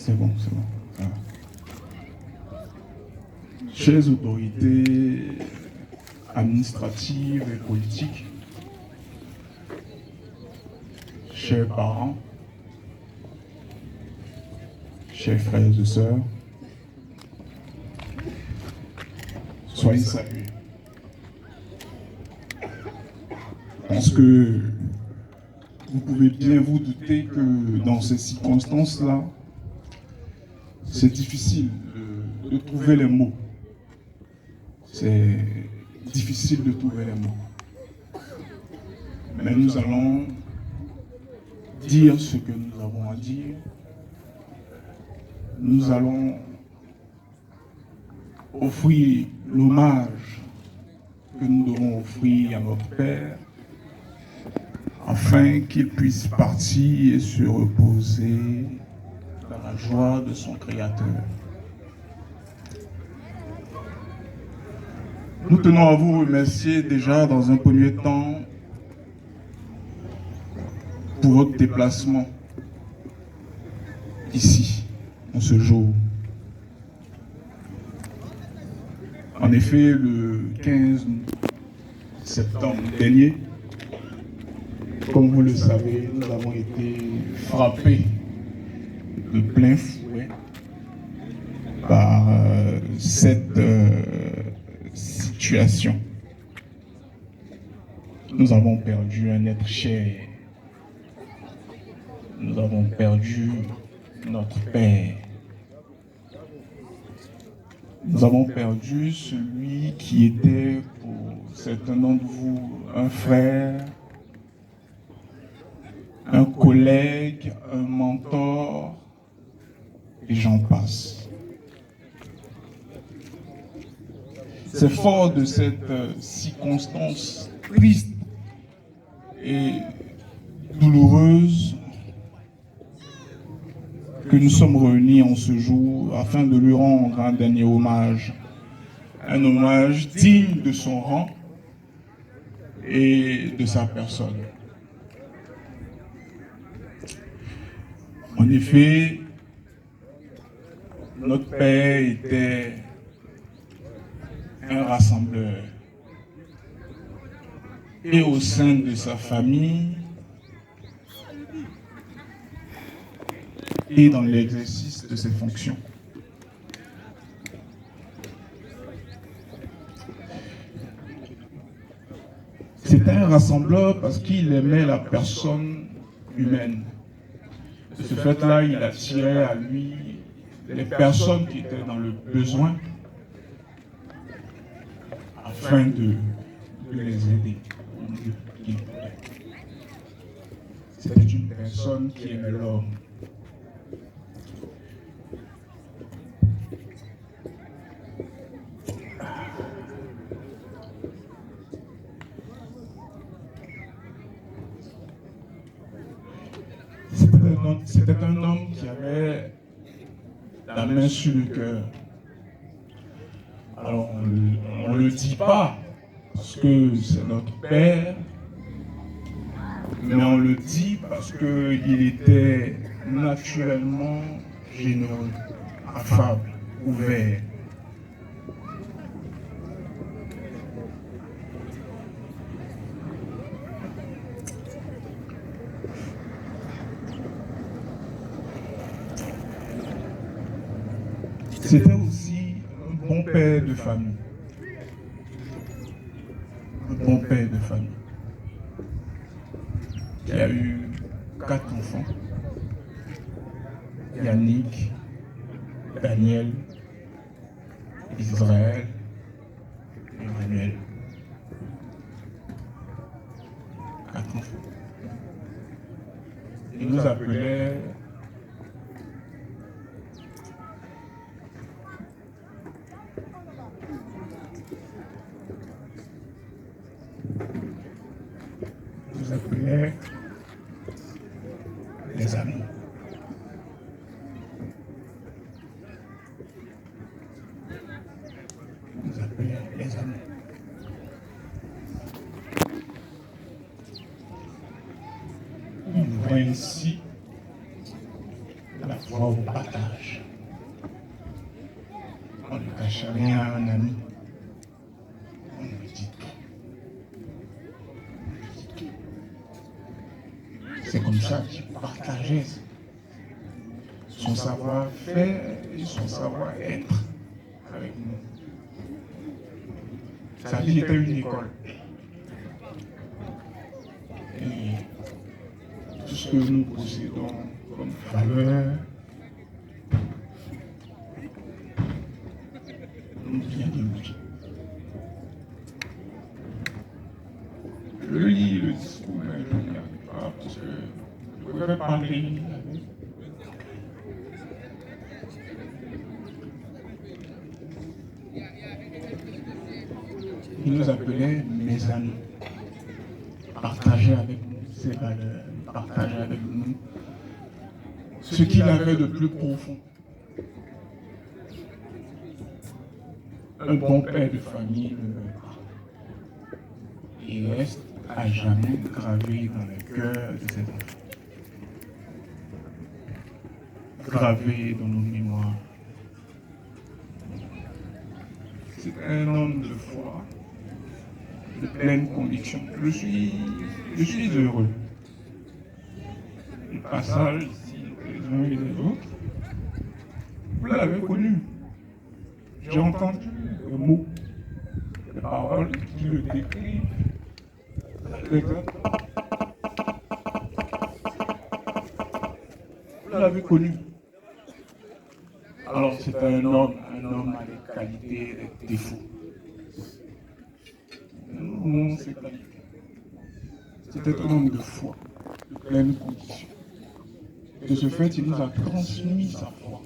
C'est bon, c'est bon. Ça va. Chères autorités administratives et politiques, chers parents, chers frères et sœurs, soyez salués. Parce que vous pouvez bien vous douter que dans ces circonstances-là, c'est difficile de trouver les mots. C'est difficile de trouver les mots. Mais nous allons dire ce que nous avons à dire. Nous allons offrir l'hommage que nous devons offrir à notre Père afin qu'il puisse partir et se reposer dans la joie de son Créateur. Nous tenons à vous remercier déjà dans un premier temps pour votre déplacement ici, en ce jour. En effet, le 15 septembre dernier, comme vous le savez, nous avons été frappés de plein fouet par cette situation. Nous avons perdu un être cher. Nous avons perdu notre Père. Nous avons perdu celui qui était pour certains d'entre vous un frère, un collègue, un mentor, et j'en passe. C'est fort de cette circonstance triste et douloureuse que nous sommes réunis en ce jour afin de lui rendre un dernier hommage. Un hommage digne de son rang et de sa personne. En effet, notre Père était un rassembleur. Et au sein de sa famille, et dans l'exercice de ses fonctions. C'était un rassembleur parce qu'il aimait la personne humaine. De ce fait-là, il attirait à lui les personnes qui étaient dans le besoin afin de les aider. C'était une personne qui aimait l'homme. C'était un homme qui avait la main sur le cœur. Alors, on ne le dit pas parce que c'est notre Père, mais on le dit parce qu'il était naturellement généreux, affable, ouvert. C'était aussi un bon père de famille. Un bon père de famille. Qui a eu 4 enfants. Yannick, Daniel, Israël, Emmanuel. 4 enfants. Il nous appelait les amis. Nous appelons les amis. On voit ici la foi voir vos partages. On ne cache rien à un ami. On lui dit tout. C'est comme ça qu'il partageait son savoir-faire et son savoir-être avec nous. Sa vie était une école. Et tout ce que nous possédons comme valeur nous vient de lui. Je lis le discours, mais je n'y arrive pas parce que je pourrais parler avec. Il nous appelait mes amis. Partager avec nous ses valeurs, partager avec nous ce qu'il avait de plus profond. Un bon père de famille ne meurt pas. Il reste à jamais gravé dans le cœur de ses enfants. Gravé dans nos mémoires. C'est un homme de foi, de pleine conviction. Je suis heureux. Le passage ici, les uns et les autres, vous l'avez connu. J'ai entendu le mot, les paroles qui le décrivent. Vous l'avez connu. Alors c'est un homme a des qualités et des défauts. Nous avons ces qualités. C'était un homme de foi, de pleine condition. De ce fait, il nous a transmis sa foi.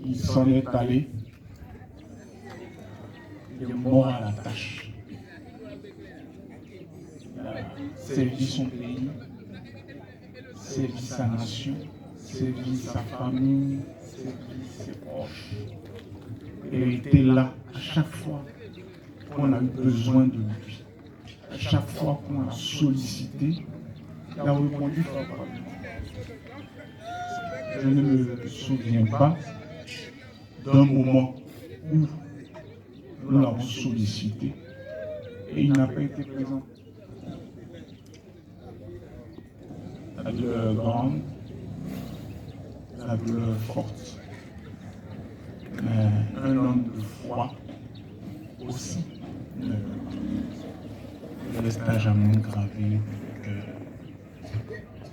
Il s'en est allé. Il est mort à la tâche. Il a servi son pays, servi sa nation, servi sa famille, servi ses proches. Il a été là à chaque fois qu'on a eu besoin de lui. À chaque fois qu'on l'a sollicité, il a répondu favorablement. Je ne me souviens pas d'un moment où nous l'avons sollicité et il n'a pas été présent. La douleur grande, la douleur forte, mais un homme de foi aussi ne reste à jamais gravé dans le cœur.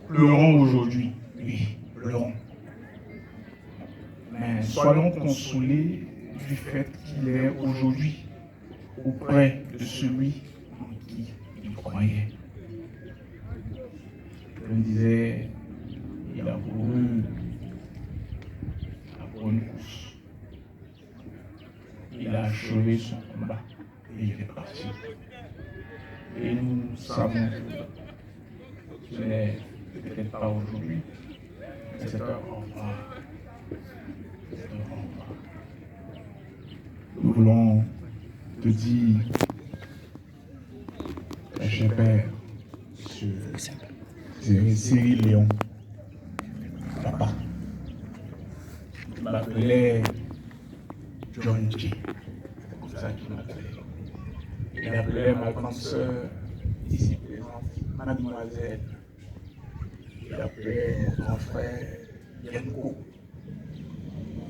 Pleurons aujourd'hui, oui, pleurons. Mais soyons consolés du fait qu'il est aujourd'hui auprès de celui en qui il croyait. Je me disais, il a couru la bonne course. Il a achevé son combat et il est parti. Et nous savons que ce n'est peut-être pas aujourd'hui, mais c'est un au revoir. Nous voulons te dire, cher père, Cyril Léon, papa, il m'appelait John J. C'est comme ça qu'il m'appelait. Il appelait ma grande sœur, ici présente, mademoiselle. Il appelait mon grand frère Yanko.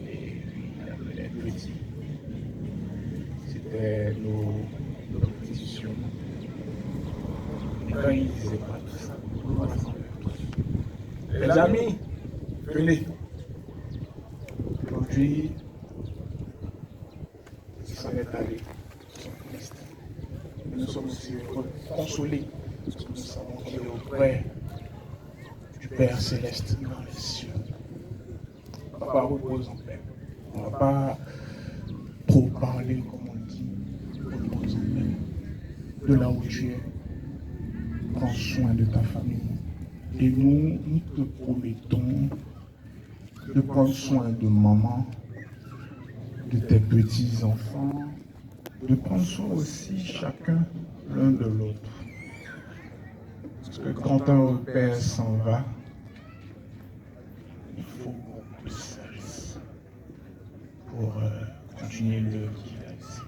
Et il appelait Petit. C'était nos petitions. Et quand il ne disait pas tout ça, les amis, venez. Aujourd'hui, il s'en est allé. Nous sommes aussi consolés parce que nous savons qu'il est auprès du Père Céleste dans les cieux. Papa, repose en paix. On ne va pas trop parler, comme on dit, repose en paix. De là où tu es, prends soin de ta famille. Et nous te promettons de prendre soin de maman, de tes petits-enfants, de prendre soin aussi chacun l'un de l'autre. Parce que quand un père s'en va, continuer l'œuvre qu'il a ici.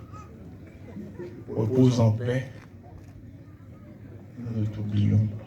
Repose en paix. Nous ne t'oublions pas.